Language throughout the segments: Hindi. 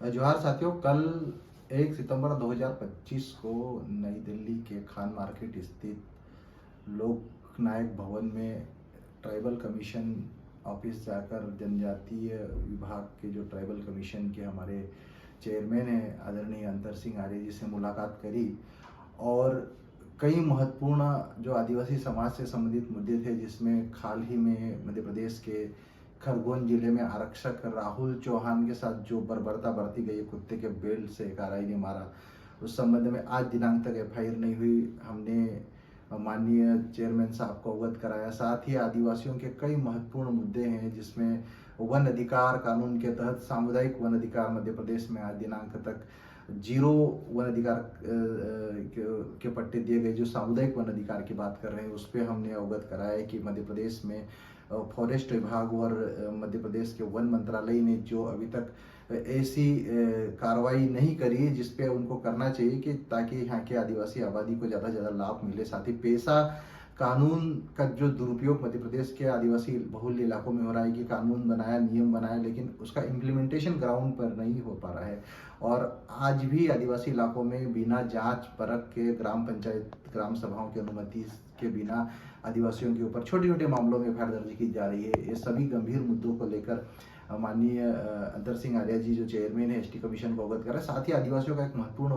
जोहार साथियों, कल 1 सितंबर 2025 को नई दिल्ली के खान मार्केट स्थित लोक नायक भवन में ट्राइबल कमीशन ऑफिस जाकर जनजातीय विभाग के जो ट्राइबल कमीशन के हमारे चेयरमैन हैं आदरणीय अंतर सिंह आर्य जी से मुलाकात करी और कई महत्वपूर्ण जो आदिवासी समाज से संबंधित मुद्दे थे, जिसमें हाल ही में मध्य प्रदेश के खरगोन जिले में आरक्षक राहुल चौहान के साथ जो बर्बरता बरती गई, कुत्ते के बेल्ट से एक आरआई ने मारा, उस संबंध में आज दिनांक तक एफआईआर नहीं हुई। हमने माननीय चेयरमैन साहब को अवगत कराया। साथ ही आदिवासियों के कई महत्वपूर्ण मुद्दे हैं, जिसमें वन अधिकार कानून के तहत सामुदायिक वन अधिकार मध्य प्रदेश में आज दिनांक तक 0 वन अधिकार के पट्टे दिए गए। जो सामुदायिक वन अधिकार की बात कर रहे हैं, उस पर हमने अवगत कराया है कि मध्य प्रदेश में फॉरेस्ट विभाग और मध्य प्रदेश के वन मंत्रालय ने जो अभी तक ऐसी कार्रवाई नहीं करी जिस पे उनको करना चाहिए कि ताकि यहाँ के आदिवासी आबादी को ज़्यादा से ज़्यादा लाभ मिले। साथ ही पेशा कानून का जो दुरुपयोग मध्य प्रदेश के आदिवासी बहुल इलाकों में हो रहा है कि कानून बनाया, नियम बनाया, लेकिन उसका इम्प्लीमेंटेशन ग्राउंड पर नहीं हो पा रहा है। और आज भी आदिवासी इलाकों में बिना जांच परख के ग्राम पंचायत ग्राम सभाओं की अनुमति के बिना आदिवासियों के ऊपर छोटे छोटे मामलों में एफआईआर दर्ज की जा रही है। ये सभी गंभीर मुद्दों को लेकर माननीय अंतर सिंह आर्य जी जो चेयरमैन है एसटी कमीशन को अवगत करा। साथ ही आदिवासियों का एक महत्वपूर्ण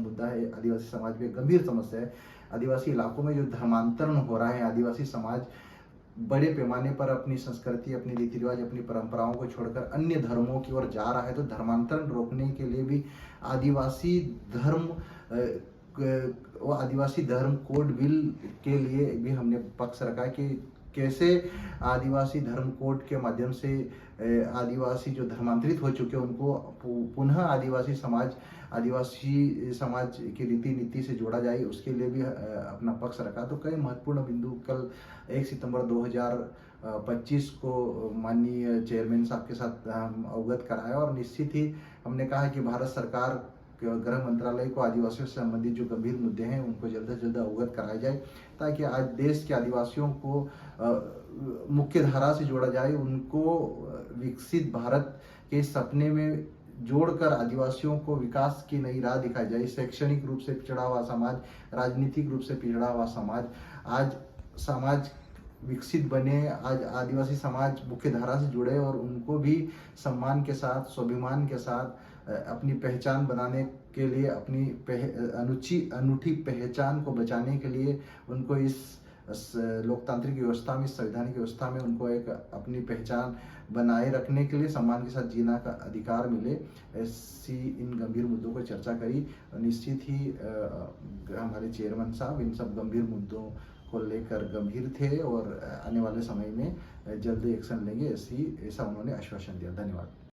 मुद्दा है, आदिवासी समाज में गंभीर समस्या है। आदिवासी इलाकों में जो धर्मांतरण हो रहा है, आदिवासी समाज बड़े पैमाने पर अपनी संस्कृति, अपनी रीति रिवाज, अपनी परंपराओं को छोड़कर अन्य धर्मों की ओर जा रहा है। तो धर्मांतरण रोकने के लिए भी आदिवासी धर्म आदिवासी धर्म कोड बिल के लिए भी हमने पक्ष रखा कि कैसे आदिवासी धर्म कोड के माध्यम से आदिवासी जो धर्मांतरित हो चुके हैं उनको पुनः आदिवासी समाज की रीति नीति से जोड़ा जाए, उसके लिए भी अपना पक्ष रखा। तो कई महत्वपूर्ण बिंदु कल 1 सितंबर 2025 को माननीय चेयरमैन साहब के साथ हम अवगत कराया और निश्चित ही हमने कहा कि भारत सरकार गृह मंत्रालय को आदिवासियों से संबंधित जो गंभीर मुद्दे हैं उनको जल्द से जल्द अवगत कराया जाए, ताकि आज देश के आदिवासियों को मुख्य धारा से जोड़ा जाए, उनको विकसित भारत के सपने में जोड़कर आदिवासियों को विकास की नई राह दिखाई जाए। शैक्षणिक रूप से पिछड़ा हुआ समाज, राजनीतिक रूप से पिछड़ा हुआ समाज, आज समाज विकसित बने, आज आदिवासी समाज मुख्य धारा से जुड़े और उनको भी सम्मान के साथ, स्वाभिमान के साथ अपनी पहचान बनाने के लिए, अपनी अनूठी पहचान को बचाने के लिए उनको इस लोकतांत्रिक व्यवस्था में, संवैधानिक व्यवस्था में उनको एक अपनी पहचान बनाए रखने के लिए सम्मान के साथ जीना का अधिकार मिले। ऐसी इन गंभीर मुद्दों पर चर्चा करी। निश्चित ही हमारे चेयरमैन साहब इन सब गंभीर मुद्दों को लेकर गंभीर थे और आने वाले समय में जल्दी एक्शन लेंगे, ऐसा उन्होंने आश्वासन दिया। धन्यवाद।